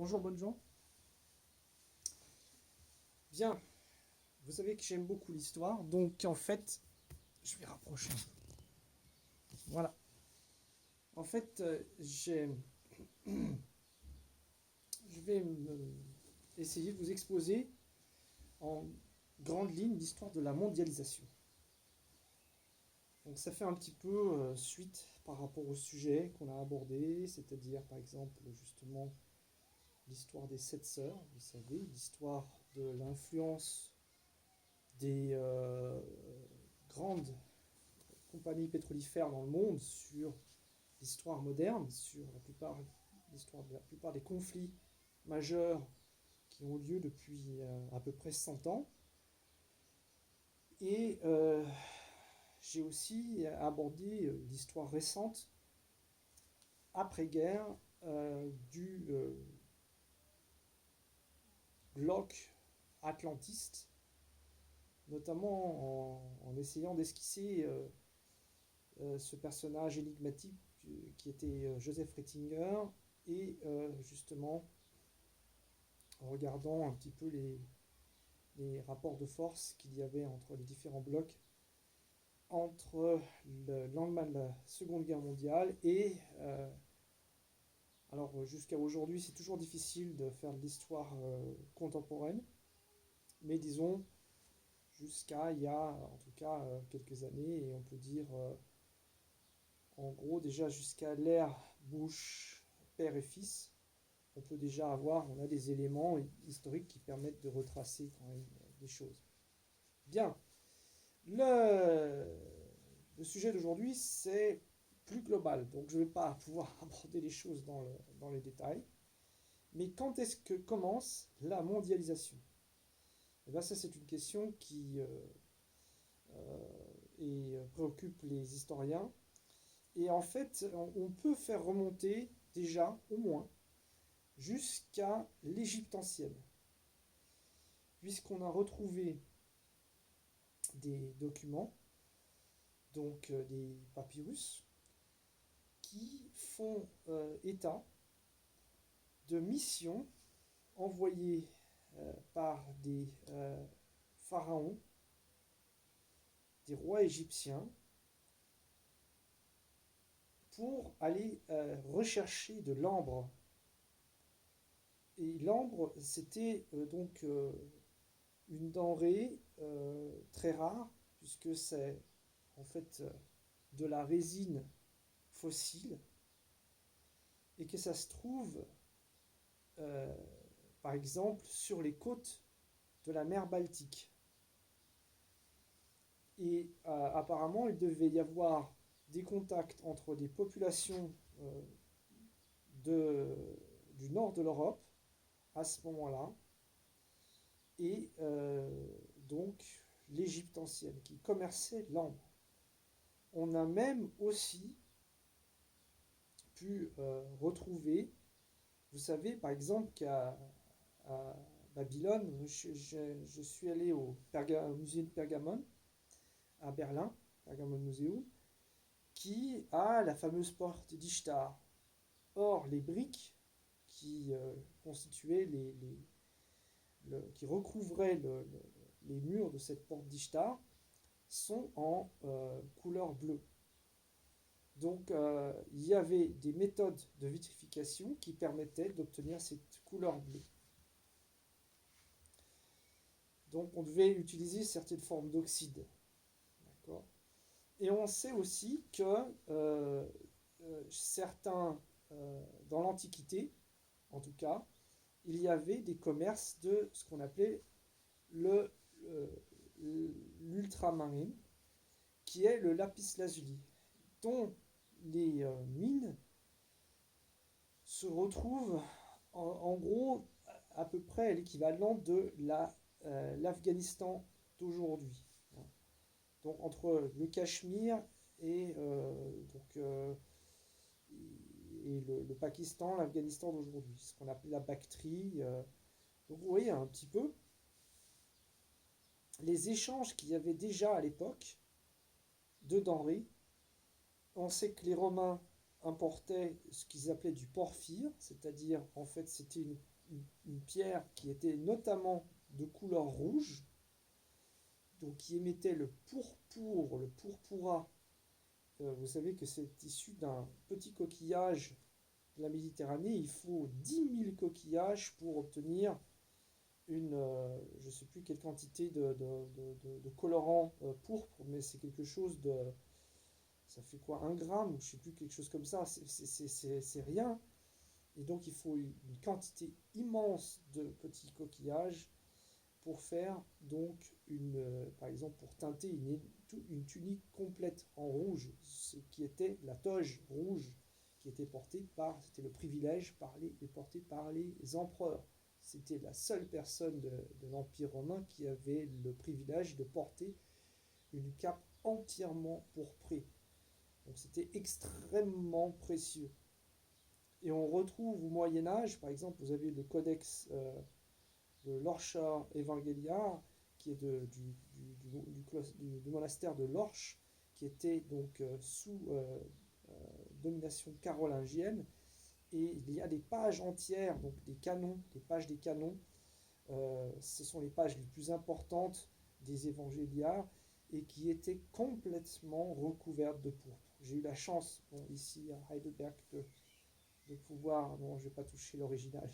Bonjour, bonnes gens. Bien, vous savez que j'aime beaucoup l'histoire, donc en fait, je vais rapprocher un peu. Voilà. En fait, je vais essayer de vous exposer en grande ligne l'histoire de la mondialisation. Donc ça fait un petit peu suite par rapport au sujet qu'on a abordé, c'est-à-dire par exemple justement l'histoire des sept sœurs, vous savez, l'histoire de l'influence des grandes compagnies pétrolifères dans le monde sur l'histoire moderne, sur la plupart des conflits majeurs qui ont lieu depuis à peu près 100 ans. Et j'ai aussi abordé l'histoire récente, après-guerre, du bloc atlantiste, notamment en essayant d'esquisser ce personnage énigmatique qui était Joseph Ratzinger, et justement en regardant un petit peu les rapports de force qu'il y avait entre les différents blocs entre le lendemain de la Seconde Guerre mondiale et alors jusqu'à aujourd'hui c'est toujours difficile de faire de l'histoire contemporaine, mais disons jusqu'à il y a en tout cas quelques années, et on peut dire en gros déjà jusqu'à l'ère Bush père et fils, on peut déjà on a des éléments historiques qui permettent de retracer quand même des choses. Bien, le, le sujet d'aujourd'hui c'est plus global, donc je ne vais pas pouvoir aborder les choses dans les détails. Mais quand est-ce que commence la mondialisation? Et bien ça c'est une question qui préoccupe les historiens. Et en fait, on peut faire remonter déjà, au moins, jusqu'à l'Égypte ancienne, puisqu'on a retrouvé des documents, donc des papyrus, qui font état de missions envoyées par des pharaons, des rois égyptiens, pour aller rechercher de l'ambre. Et l'ambre, c'était donc une denrée très rare, puisque c'est en fait de la résine fossile, et que ça se trouve euh, par exemple sur les côtes de la mer Baltique. Et apparemment il devait y avoir des contacts entre des populations de, du nord de l'Europe à ce moment-là, et donc l'Égypte ancienne qui commerçait l'ambre. On a même aussi pu retrouver, vous savez par exemple qu'à à Babylone, je suis allé au musée de Pergamon à Berlin, Pergamon Museum, qui a la fameuse porte d'Ishtar. Or, les briques qui constituaient qui recouvraient les murs de cette porte d'Ishtar sont en couleur bleue. Donc il y avait des méthodes de vitrification qui permettaient d'obtenir cette couleur bleue. Donc on devait utiliser certaines formes d'oxyde. D'accord. Et on sait aussi que certains, dans l'Antiquité, en tout cas, il y avait des commerces de ce qu'on appelait le, euh, l'ultramarine, qui est le lapis lazuli, dont les mines se retrouvent en gros à peu près à l'équivalent de l'Afghanistan d'aujourd'hui. Donc entre le Cachemire et, le Pakistan, l'Afghanistan d'aujourd'hui, ce qu'on appelle la Bactrie. Donc vous voyez un petit peu les échanges qu'il y avait déjà à l'époque de denrées. On sait que les Romains importaient ce qu'ils appelaient du porphyre, c'est-à-dire en fait c'était une pierre qui était notamment de couleur rouge, donc qui émettait le pourpour, le purpura. Vous savez que c'est issu d'un petit coquillage de la Méditerranée. Il faut 10 000 coquillages pour obtenir je ne sais plus quelle quantité de colorant pourpre, mais c'est quelque chose de, ça fait quoi, 1 gramme, ou je ne sais plus, quelque chose comme ça, c'est rien. Et donc il faut une quantité immense de petits coquillages pour faire donc par exemple pour teinter une tunique complète en rouge, ce qui était la toge rouge qui était c'était le privilège porté par les empereurs. C'était la seule personne de l'Empire romain qui avait le privilège de porter une cape entièrement pourprée. Donc c'était extrêmement précieux. Et on retrouve au Moyen Âge, par exemple, vous avez le codex de l'Orcha Evangelia, qui est du monastère de l'Orche, qui était donc sous domination carolingienne. Et il y a des pages entières, donc des canons, des pages des canons. Ce sont les pages les plus importantes des évangéliaires et qui étaient complètement recouvertes de pourpre. J'ai eu la chance, bon, ici à Heidelberg, de pouvoir, bon, je n'ai pas touché l'original,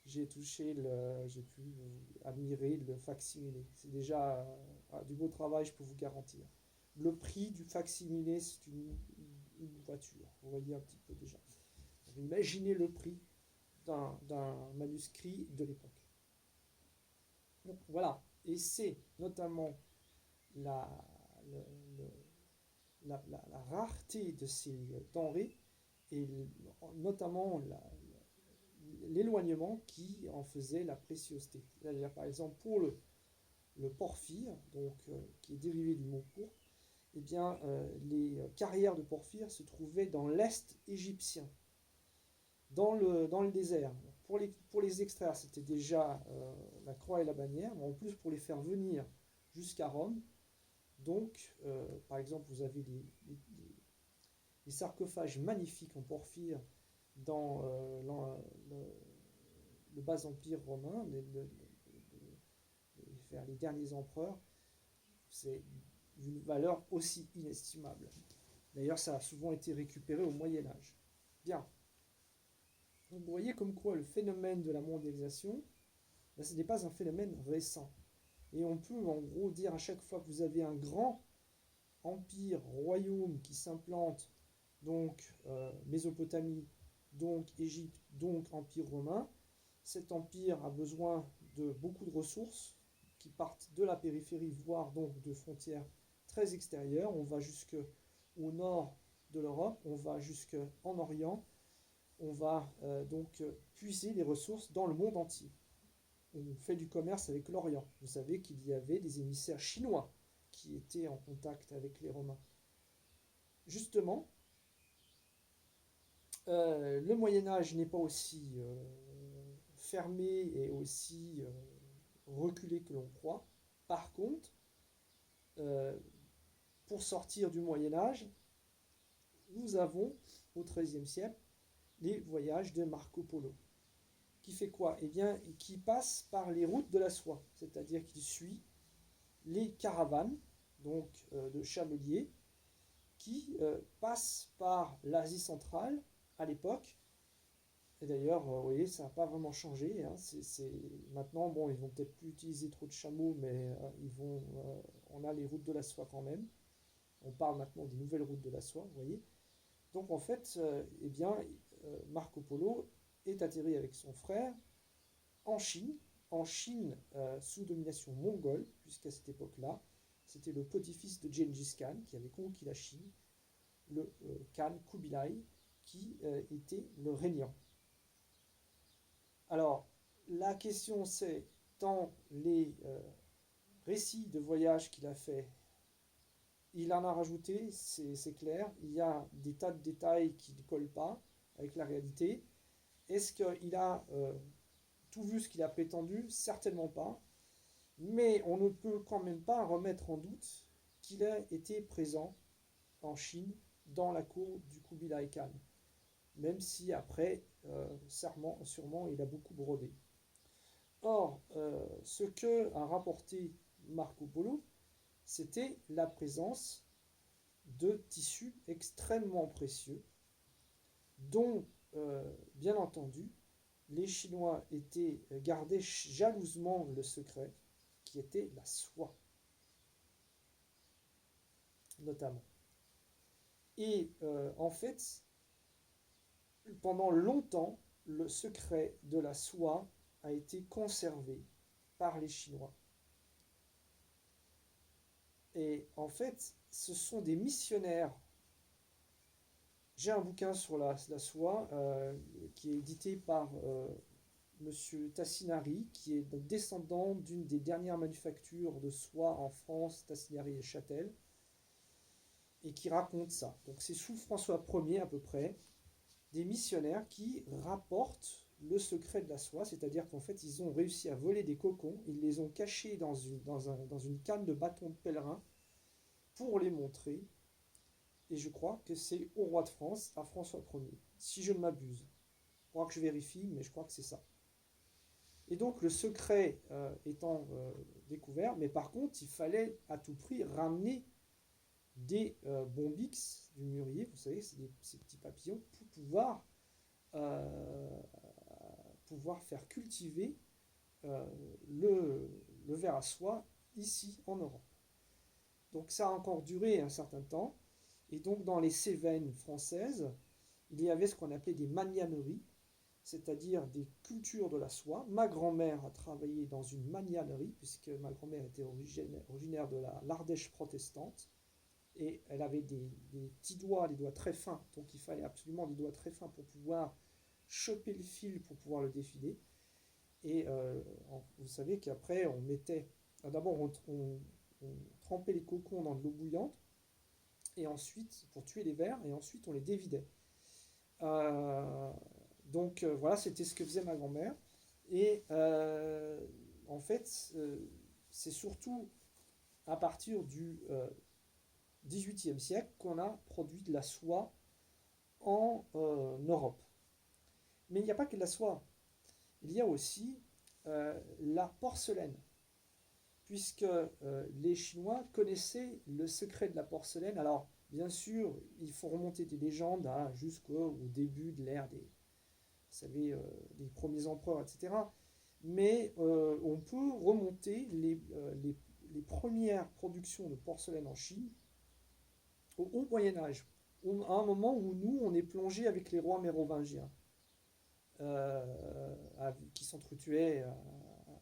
j'ai pu admirer le facsimilé. C'est déjà du beau travail, je peux vous garantir. Le prix du facsimilé, c'est une voiture, vous voyez un petit peu déjà. Imaginez le prix d'un manuscrit de l'époque. Donc voilà, et c'est notamment la, la rareté de ces denrées et notamment l'éloignement qui en faisait la préciosité. C'est-à-dire par exemple pour le porphyre, donc, qui est dérivé du mot pourpre, eh bien, les carrières de porphyre se trouvaient dans l'est égyptien, dans le désert. Pour les extraire, c'était déjà la croix et la bannière, mais en plus pour les faire venir jusqu'à Rome. Donc, par exemple, vous avez des sarcophages magnifiques en porphyre dans le bas empire romain, vers les derniers empereurs. C'est d'une valeur aussi inestimable. D'ailleurs, ça a souvent été récupéré au Moyen Âge. Bien. Donc vous voyez comme quoi le phénomène de la mondialisation, ben, ce n'est pas un phénomène récent. Et on peut en gros dire à chaque fois que vous avez un grand empire, royaume qui s'implante, donc Mésopotamie, donc Égypte, donc Empire romain, cet empire a besoin de beaucoup de ressources qui partent de la périphérie, voire donc de frontières très extérieures. On va jusqu'au nord de l'Europe, on va jusqu'en Orient, on va donc puiser les ressources dans le monde entier. On fait du commerce avec l'Orient. Vous savez qu'il y avait des émissaires chinois qui étaient en contact avec les Romains. Justement, le Moyen-Âge n'est pas aussi fermé et aussi reculé que l'on croit. Par contre, pour sortir du Moyen-Âge, nous avons au XIIIe siècle les voyages de Marco Polo. Qui fait quoi? Eh bien, qui passe par les routes de la soie, c'est-à-dire qu'il suit les caravanes, donc de chameliers, qui passent par l'Asie centrale à l'époque. Et d'ailleurs, vous voyez, ça n'a pas vraiment changé. Hein. Maintenant, bon, ils vont peut-être plus utiliser trop de chameaux, mais on a les routes de la soie quand même. On parle maintenant des nouvelles routes de la soie, vous voyez. Donc en fait, eh bien, Marco Polo est atterri avec son frère en Chine sous domination mongole, puisqu'à cette époque-là, c'était le petit-fils de Gengis Khan qui avait conquis la Chine, le Khan Kubilai, qui était le régnant. Alors, la question c'est, dans les récits de voyage qu'il a fait, il en a rajouté, c'est clair, il y a des tas de détails qui ne collent pas avec la réalité. Est-ce qu'il a tout vu ce qu'il a prétendu? Certainement pas. Mais on ne peut quand même pas remettre en doute qu'il a été présent en Chine dans la cour du Kubilai Khan. Même si après, sûrement il a beaucoup brodé. Or, ce que a rapporté Marco Polo, c'était la présence de tissus extrêmement précieux, dont, bien entendu, les Chinois gardaient jalousement le secret, qui était la soie, notamment. Et en fait, pendant longtemps, le secret de la soie a été conservé par les Chinois. Et en fait, ce sont des missionnaires. J'ai un bouquin sur la soie qui est édité par Monsieur Tassinari, qui est descendant d'une des dernières manufactures de soie en France, Tassinari et Châtel, et qui raconte ça. Donc c'est sous François Ier à peu près, des missionnaires qui rapportent le secret de la soie, c'est-à-dire qu'en fait ils ont réussi à voler des cocons, ils les ont cachés dans une canne de bâton de pèlerin pour les montrer, et je crois que c'est au roi de France, à François Ier, si je ne m'abuse. Il faudra que je vérifie, mais je crois que c'est ça. Et donc le secret étant découvert, mais par contre il fallait à tout prix ramener des bombix du mûrier, vous savez, c'est ces petits papillons, pour euh, pouvoir faire cultiver euh, le ver à soie ici en Europe. Donc ça a encore duré un certain temps, et donc dans les Cévennes françaises, il y avait ce qu'on appelait des magnaneries, c'est-à-dire des cultures de la soie. Ma grand-mère a travaillé dans une magnanerie, puisque ma grand-mère était originaire de l'Ardèche protestante, et elle avait des petits doigts, des doigts très fins, donc il fallait absolument des doigts très fins pour pouvoir choper le fil, pour pouvoir le défiler. Et vous savez qu'après, on mettait, d'abord on trempait les cocons dans de l'eau bouillante, et ensuite, pour tuer les vers, et ensuite on les dévidait. Euh, voilà, c'était ce que faisait ma grand-mère. Et en fait, c'est surtout à partir du XVIIIe siècle qu'on a produit de la soie en Europe. Mais il n'y a pas que de la soie. Il y a aussi la porcelaine, puisque les Chinois connaissaient le secret de la porcelaine. Alors, bien sûr, il faut remonter des légendes jusqu'au début de l'ère des, vous savez, des premiers empereurs, etc. Mais on peut remonter les premières productions de porcelaine en Chine au Haut Moyen Âge, à un moment où nous, on est plongé avec les rois mérovingiens, qui s'entretuaient à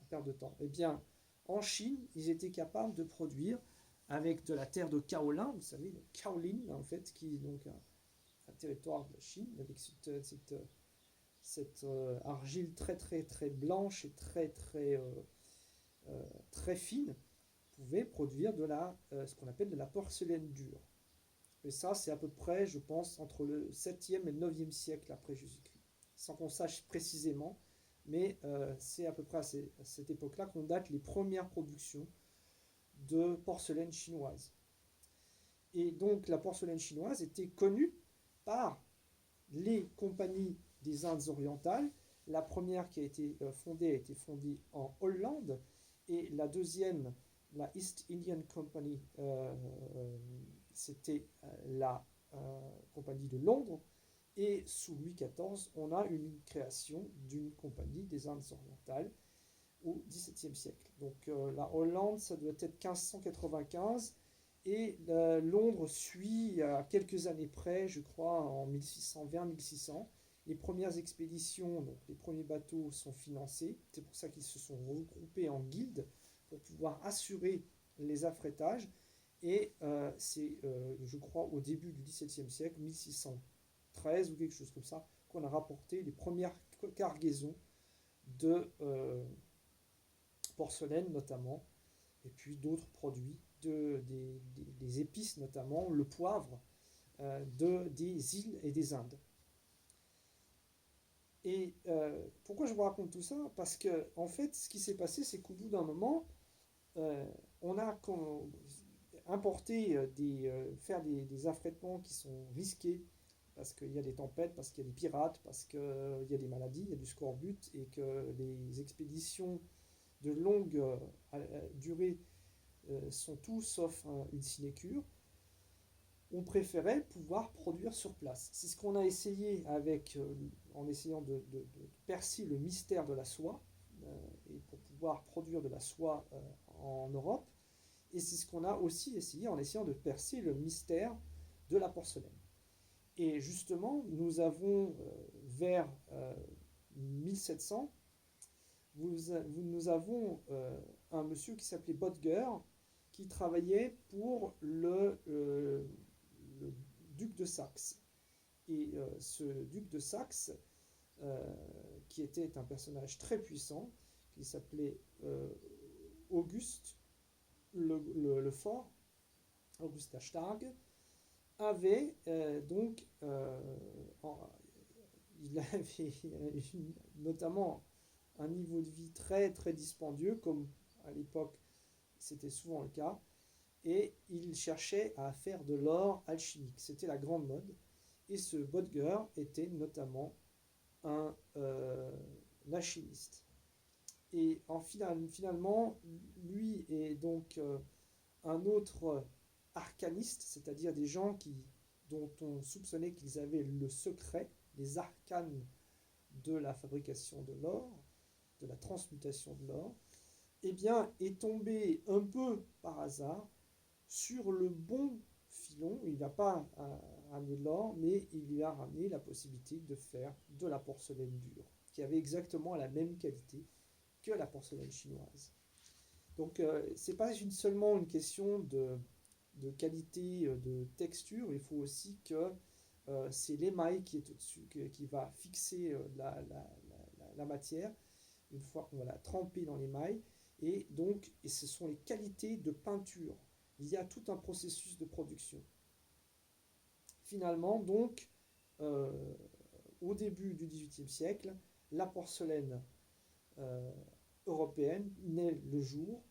perte de temps. Eh bien, en Chine, ils étaient capables de produire avec de la terre de kaolin, vous savez, le kaolin, en fait, qui est donc un territoire de la Chine, avec cette argile très très très blanche et très très très fine, pouvait produire ce qu'on appelle de la porcelaine dure. Et ça, c'est à peu près, je pense, entre le 7e et le 9e siècle après Jésus-Christ. Sans qu'on sache précisément, mais c'est à peu près à cette époque-là qu'on date les premières productions de porcelaine chinoise. Et donc la porcelaine chinoise était connue par les compagnies des Indes orientales. La première qui a été fondée en Hollande, et la deuxième, la East Indian Company, c'était la compagnie de Londres. Et sous Louis XIV, on a une création d'une compagnie des Indes orientales au XVIIe siècle. Donc la Hollande, ça doit être 1595, et Londres suit à quelques années près, je crois, en 1600, vers 1600. Les premières expéditions, donc les premiers bateaux sont financés. C'est pour ça qu'ils se sont regroupés en guildes pour pouvoir assurer les affrétages. Et c'est, je crois, au début du XVIIe siècle, 1613 ou quelque chose comme ça, qu'on a rapporté les premières cargaisons de porcelaine notamment, et puis d'autres produits, des épices notamment, le poivre, des îles et des Indes. Et pourquoi je vous raconte tout ça? Parce que, en fait, ce qui s'est passé, c'est qu'au bout d'un moment, on a importé, faire des affrètements qui sont risqués parce qu'il y a des tempêtes, parce qu'il y a des pirates, parce qu'il y a des maladies, il y a du scorbut, et que les expéditions de longue durée sont tout sauf une sinécure, on préférait pouvoir produire sur place. C'est ce qu'on a essayé en essayant de percer le mystère de la soie, et pour pouvoir produire de la soie en Europe. Et c'est ce qu'on a aussi essayé en essayant de percer le mystère de la porcelaine. Et justement, nous avons vers 1700, nous avons un monsieur qui s'appelait Böttger, qui travaillait pour le duc de Saxe. Et ce duc de Saxe, qui était un personnage très puissant, qui s'appelait Auguste le Fort, Augusta Stark, avait il avait notamment un niveau de vie très très dispendieux, comme à l'époque c'était souvent le cas, et il cherchait à faire de l'or alchimique. C'était la grande mode. Et ce Böttger était notamment un alchimiste. Et finalement, lui et donc un autre arcaniste, c'est-à-dire des gens dont on soupçonnait qu'ils avaient le secret, les arcanes de la fabrication de l'or, de la transmutation de l'or, eh bien, est tombé un peu par hasard sur le bon filon. Il n'a pas ramené de l'or, mais il lui a ramené la possibilité de faire de la porcelaine dure, qui avait exactement la même qualité que la porcelaine chinoise. Donc, ce n'est pas seulement une question de qualité, de texture, il faut aussi que c'est l'émail qui est au-dessus, qui va fixer la matière, une fois qu'on va la tremper dans l'émail, et ce sont les qualités de peinture. Il y a tout un processus de production. Finalement, donc, au début du XVIIIe siècle, la porcelaine européenne naît le jour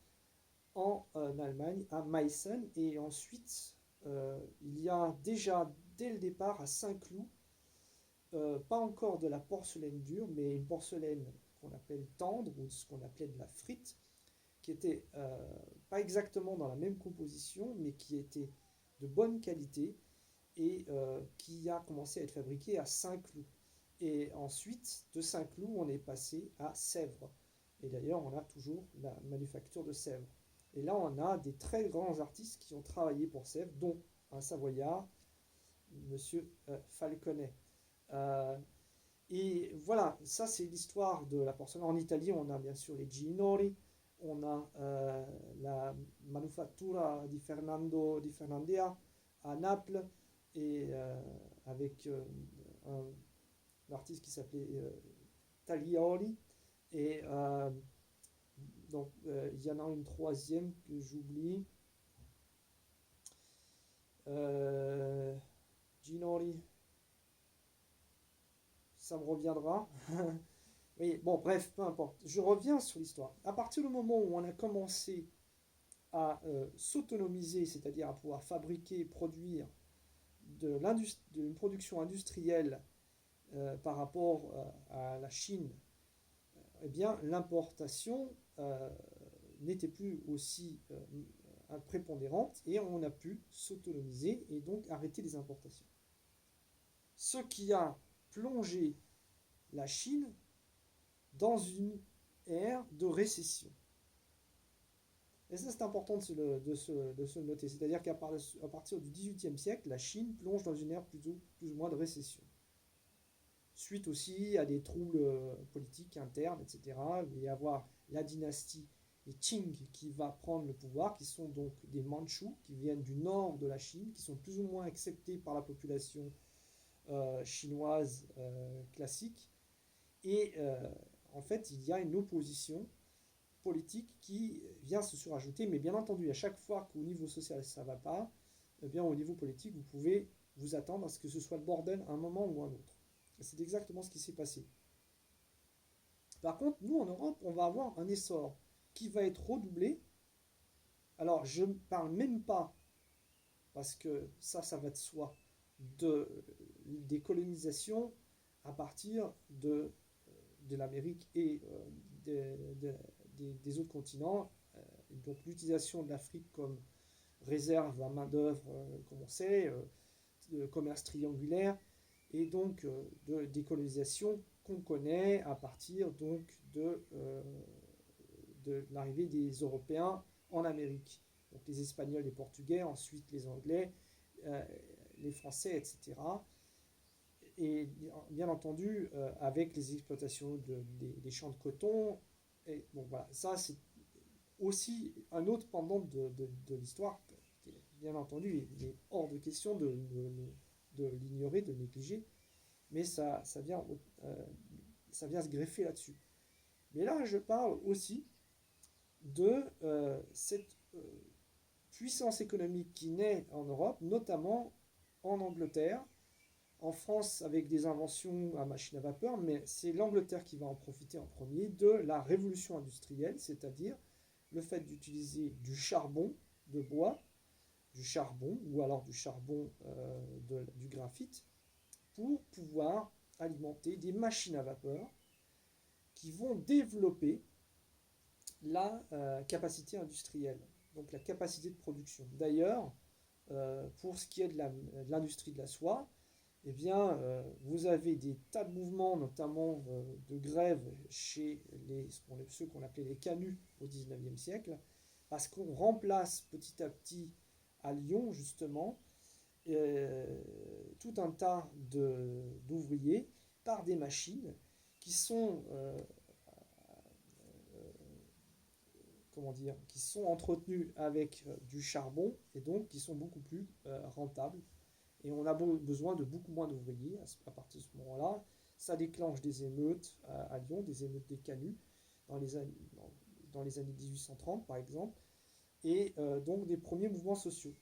en Allemagne, à Meissen, et ensuite, il y a déjà, dès le départ, à Saint-Cloud, pas encore de la porcelaine dure, mais une porcelaine qu'on appelle tendre, ou ce qu'on appelait de la frite, qui était pas exactement dans la même composition, mais qui était de bonne qualité, et qui a commencé à être fabriquée à Saint-Cloud. Et ensuite, de Saint-Cloud, on est passé à Sèvres. Et d'ailleurs, on a toujours la manufacture de Sèvres. Et là, on a des très grands artistes qui ont travaillé pour Sèvres, dont un Savoyard, Monsieur Falconet. Et voilà, ça c'est l'histoire de la porcelaine. En Italie, on a bien sûr les Ginori, on a la Manufattura di Fernando di Fernandea à Naples, et avec un artiste qui s'appelait Taglioli. Et donc, il y en a une troisième que j'oublie. Ginori, ça me reviendra. Oui, bon, bref, peu importe. Je reviens sur l'histoire. À partir du moment où on a commencé à s'autonomiser, c'est-à-dire à pouvoir fabriquer, produire une production industrielle par rapport à la Chine, eh bien, l'importation n'était plus aussi prépondérante, et on a pu s'autonomiser et donc arrêter les importations. Ce qui a plongé la Chine dans une ère de récession. Et ça, c'est important de se noter. C'est-à-dire qu'à partir du XVIIIe siècle, la Chine plonge dans une ère plus ou moins de récession. Suite aussi à des troubles politiques internes, etc. Il va y avoir la dynastie, les Qing, qui va prendre le pouvoir, qui sont donc des Mandchous, qui viennent du nord de la Chine, qui sont plus ou moins acceptés par la population chinoise classique. Et en fait, il y a une opposition politique qui vient se surajouter, mais bien entendu, à chaque fois qu'au niveau social ça ne va pas, eh bien au niveau politique, vous pouvez vous attendre à ce que ce soit le bordel à un moment ou à un autre. Et c'est exactement ce qui s'est passé. Par contre, nous en Europe, on va avoir un essor qui va être redoublé. Alors, je ne parle même pas, parce que ça va de soi, de des colonisations à partir de l'Amérique et des autres continents. Donc l'utilisation de l'Afrique comme réserve à main-d'œuvre, comme on sait, de commerce triangulaire, et donc des colonisations qu'on connaît à partir donc de l'arrivée des Européens en Amérique. Donc les Espagnols, les Portugais, ensuite les Anglais, euh, les Français, etc. Et bien entendu, avec les exploitations des champs de coton. Et bon, voilà, ça c'est aussi un autre pendant de l'histoire. Bien entendu, il est hors de question de l'ignorer, de négliger, mais euh, ça vient se greffer là-dessus. Mais là, je parle aussi de cette puissance économique qui naît en Europe, notamment en Angleterre, en France avec des inventions à machine à vapeur, mais c'est l'Angleterre qui va en profiter en premier de la révolution industrielle, c'est-à-dire le fait d'utiliser du charbon de bois, du charbon ou alors du charbon du graphite pour pouvoir alimenter des machines à vapeur qui vont développer la capacité industrielle, donc la capacité de production. D'ailleurs, pour ce qui est de l'industrie de la soie, eh bien, vous avez des tas de mouvements, notamment de grève chez ceux qu'on appelait les canuts au XIXe siècle, parce qu'on remplace petit à petit à Lyon, justement, tout un tas d'ouvriers par des machines qui sont comment dire, qui sont entretenus avec du charbon et donc qui sont beaucoup plus rentables. Et on a besoin de beaucoup moins d'ouvriers à partir de ce moment-là. Ça déclenche des émeutes à Lyon, des émeutes des canuts dans les années 1830 par exemple, et donc des premiers mouvements sociaux.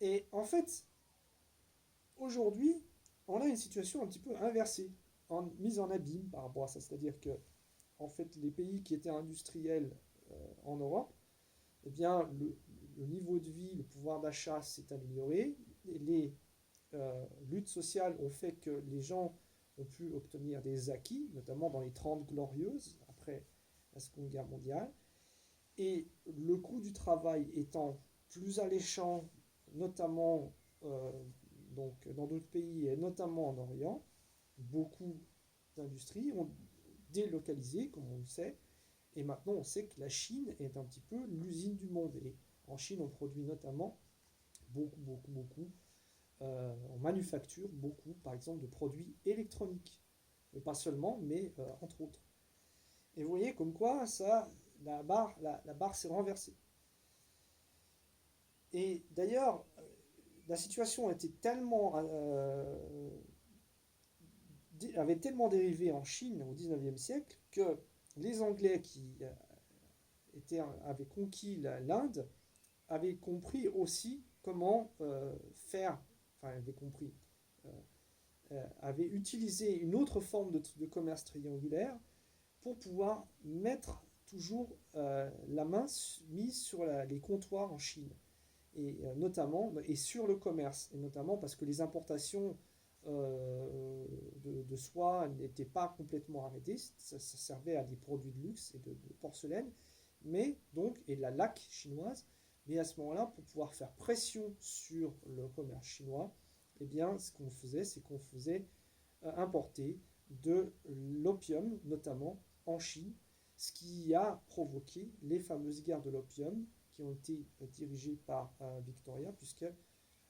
Et en fait, aujourd'hui, on a une situation un petit peu inversée, mise en abîme par rapport à ça. C'est-à-dire que en fait, les pays qui étaient industriels en Europe, eh bien, le niveau de vie, le pouvoir d'achat s'est amélioré. Les luttes sociales ont fait que les gens ont pu obtenir des acquis, notamment dans les 30 glorieuses, après la Seconde Guerre mondiale. Et le coût du travail étant plus alléchant, notamment donc, dans d'autres pays, et notamment en Orient, beaucoup d'industries ont délocalisé, comme on le sait, et maintenant on sait que la Chine est un petit peu l'usine du monde. Et en Chine, on produit notamment beaucoup, on manufacture beaucoup, par exemple, de produits électroniques. Mais pas seulement, mais entre autres. Et vous voyez comme quoi ça, la barre s'est renversée. Et d'ailleurs, la situation avait tellement dérivé en Chine au XIXe siècle que les Anglais qui avaient conquis l'Inde avaient compris aussi comment faire, enfin avaient compris, avaient utilisé une autre forme de commerce triangulaire pour pouvoir mettre toujours la main mise sur les comptoirs en Chine, et notamment et sur le commerce, et notamment parce que les importations de soie n'étaient pas complètement arrêtées, ça servait à des produits de luxe et de porcelaine, mais donc et de la laque chinoise, mais à ce moment-là, pour pouvoir faire pression sur le commerce chinois, eh bien, ce qu'on faisait, c'est qu'on faisait importer de l'opium, notamment en Chine, ce qui a provoqué les fameuses guerres de l'opium qui ont été dirigées par Victoria, puisque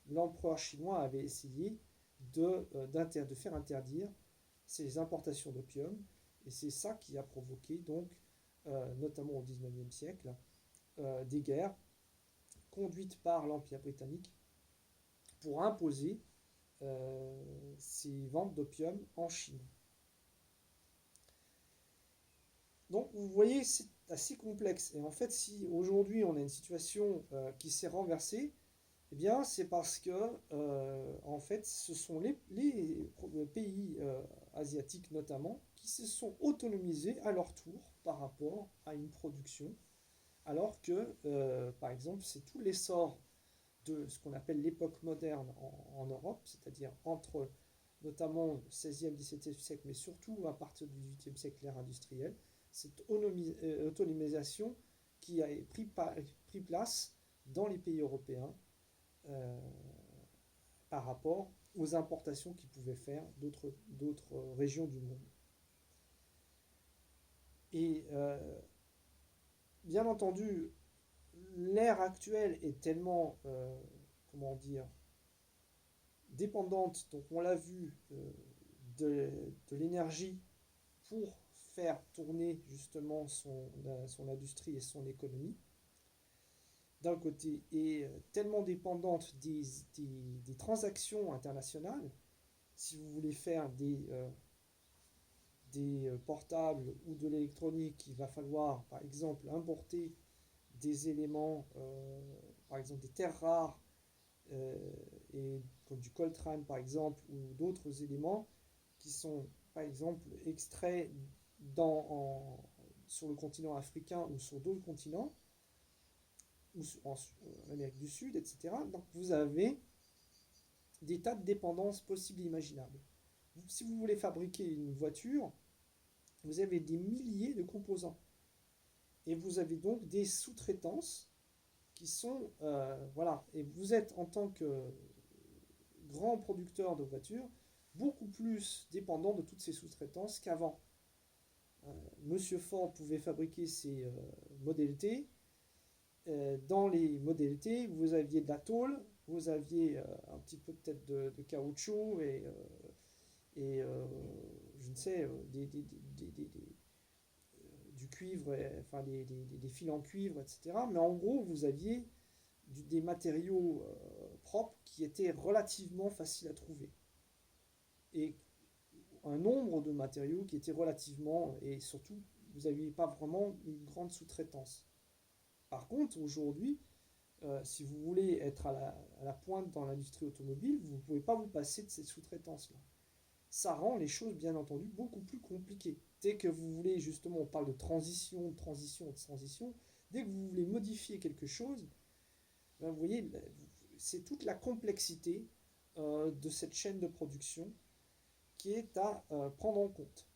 l'empereur chinois avait essayé de faire interdire ces importations d'opium, et c'est ça qui a provoqué, donc, notamment au XIXe siècle, des guerres conduites par l'Empire britannique pour imposer ces ventes d'opium en Chine. Donc vous voyez, c'est assez complexe. Et en fait, si aujourd'hui on a une situation qui s'est renversée, eh bien c'est parce que en fait, ce sont les pays asiatiques notamment qui se sont autonomisés à leur tour par rapport à une production, alors que par exemple c'est tout l'essor de ce qu'on appelle l'époque moderne en Europe, c'est-à-dire entre notamment le 16e, 17e siècle, mais surtout à partir du 18e siècle, l'ère industrielle, cette autonomisation qui a pris place dans les pays européens euh, par rapport aux importations qu'ils pouvaient faire d'autres régions du monde. Et bien entendu, l'ère actuelle est tellement, comment dire, dépendante, donc on l'a vu, de l'énergie pour faire tourner justement son industrie et son économie, d'un côté, et tellement dépendante des transactions internationales. Si vous voulez faire des portables ou de l'électronique, il va falloir par exemple importer des éléments, par exemple des terres rares, euh, et comme du coltan par exemple, ou d'autres éléments qui sont par exemple extraits sur le continent africain ou sur d'autres continents, ou en Amérique du Sud, etc. Donc vous avez des tas de dépendances possibles et imaginables. Si vous voulez fabriquer une voiture, vous avez des milliers de composants. Et vous avez donc des sous-traitances qui sont... voilà. Et vous êtes, en tant que grand producteur de voitures, beaucoup plus dépendant de toutes ces sous-traitances qu'avant. Monsieur Ford pouvait fabriquer ses modèles T. Dans les modèles T, vous aviez de la tôle, vous aviez un petit peu peut-être de caoutchouc et je ne sais, du cuivre, enfin des fils en cuivre, etc. Mais en gros, vous aviez des matériaux propres qui étaient relativement faciles à trouver. Et un nombre de matériaux qui étaient relativement, et surtout, vous n'aviez pas vraiment une grande sous-traitance. Par contre, aujourd'hui, si vous voulez être à la pointe dans l'industrie automobile, vous ne pouvez pas vous passer de cette sous-traitance-là. Ça rend les choses, bien entendu, beaucoup plus compliquées. Dès que vous voulez, justement, on parle de transition, de transition, de transition, dès que vous voulez modifier quelque chose, ben, vous voyez, c'est toute la complexité de cette chaîne de production qui est à prendre en compte.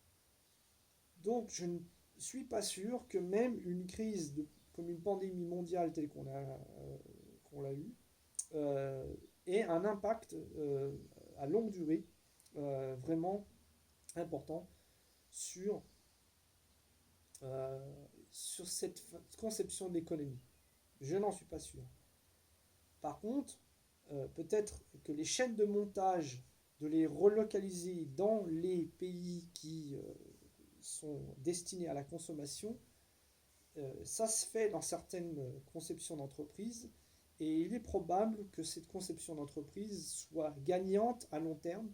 Donc, je ne suis pas sûr que même une crise comme une pandémie mondiale telle qu'on l'a eue ait un impact à longue durée vraiment important sur, euh, sur cette conception de l'économie. Je n'en suis pas sûr. Par contre, peut-être que les chaînes de montage, de les relocaliser dans les pays qui sont destinés à la consommation, ça se fait dans certaines conceptions d'entreprise et il est probable que cette conception d'entreprise soit gagnante à long terme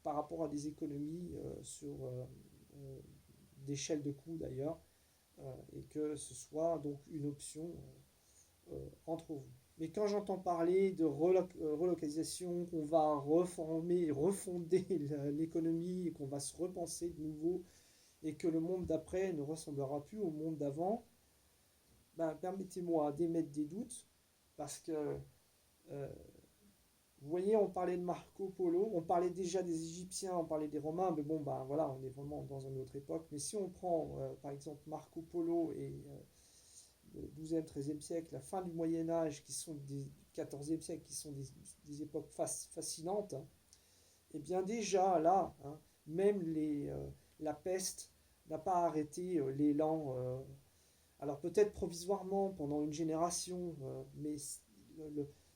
par rapport à des économies sur d'échelle de coûts d'ailleurs, et que ce soit donc une option entre vous. Mais quand j'entends parler de relocalisation, qu'on va reformer, refonder l'économie, et qu'on va se repenser de nouveau, et que le monde d'après ne ressemblera plus au monde d'avant, ben, permettez-moi d'émettre des doutes, parce que vous voyez, on parlait de Marco Polo, on parlait déjà des Égyptiens, on parlait des Romains, mais bon, ben voilà, on est vraiment dans une autre époque. Mais si on prend par exemple Marco Polo et le 12e, 13e siècle, la fin du Moyen Âge, qui sont des 14e siècle, qui sont des époques fascinantes, hein, et bien déjà là, hein, même la peste n'a pas arrêté l'élan, alors peut-être provisoirement pendant une génération, mais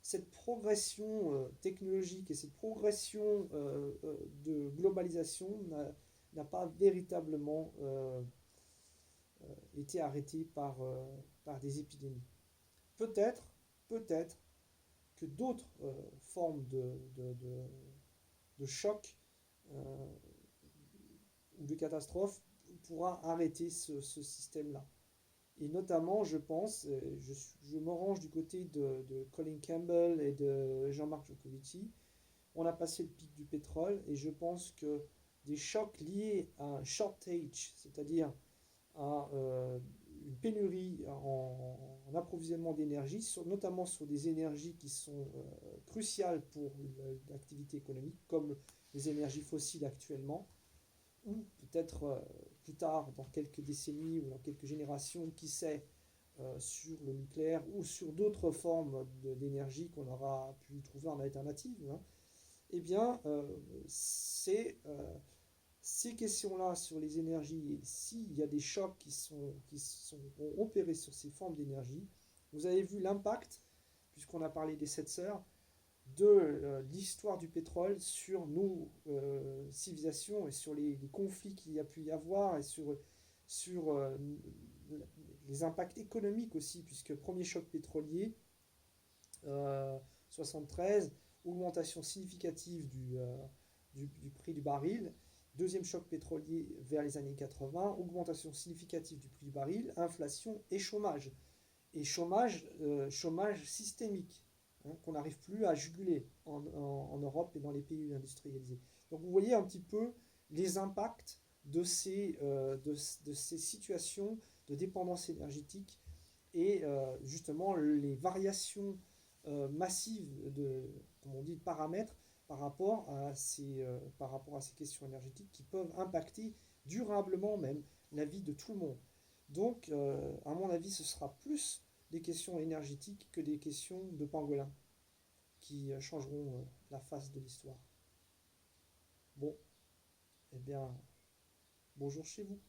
cette progression technologique et cette progression de globalisation n'a pas véritablement été arrêtée par des épidémies. Peut-être, peut-être que d'autres formes de choc ou de catastrophe pourra arrêter ce système-là. Et notamment, je pense, je me range du côté de Colin Campbell et de Jean-Marc Jancovici, on a passé le pic du pétrole et je pense que des chocs liés à un shortage, c'est-à-dire à une pénurie en approvisionnement d'énergie, notamment sur des énergies qui sont cruciales pour l'activité économique, comme les énergies fossiles actuellement, ou peut-être plus tard, dans quelques décennies ou dans quelques générations, qui sait, sur le nucléaire ou sur d'autres formes d'énergie qu'on aura pu trouver en alternative, hein, eh bien, ces questions-là sur les énergies, et s'il y a des chocs vont opérer sur ces formes d'énergie, vous avez vu l'impact, puisqu'on a parlé des 7 sœurs, de l'histoire du pétrole sur nos civilisations et sur les conflits qu'il y a pu y avoir et sur les impacts économiques aussi, puisque premier choc pétrolier, 73, augmentation significative du prix du baril. Deuxième choc pétrolier vers les années 80, augmentation significative du prix du baril, inflation et chômage. Et chômage systémique, hein, qu'on n'arrive plus à juguler en Europe et dans les pays industrialisés. Donc vous voyez un petit peu les impacts de ces situations de dépendance énergétique et justement les variations massives comme on dit, de paramètres par rapport à ces questions énergétiques qui peuvent impacter durablement même la vie de tout le monde. Donc, à mon avis, ce sera plus des questions énergétiques que des questions de pangolin qui changeront la face de l'histoire. Bon, eh bien, bonjour chez vous.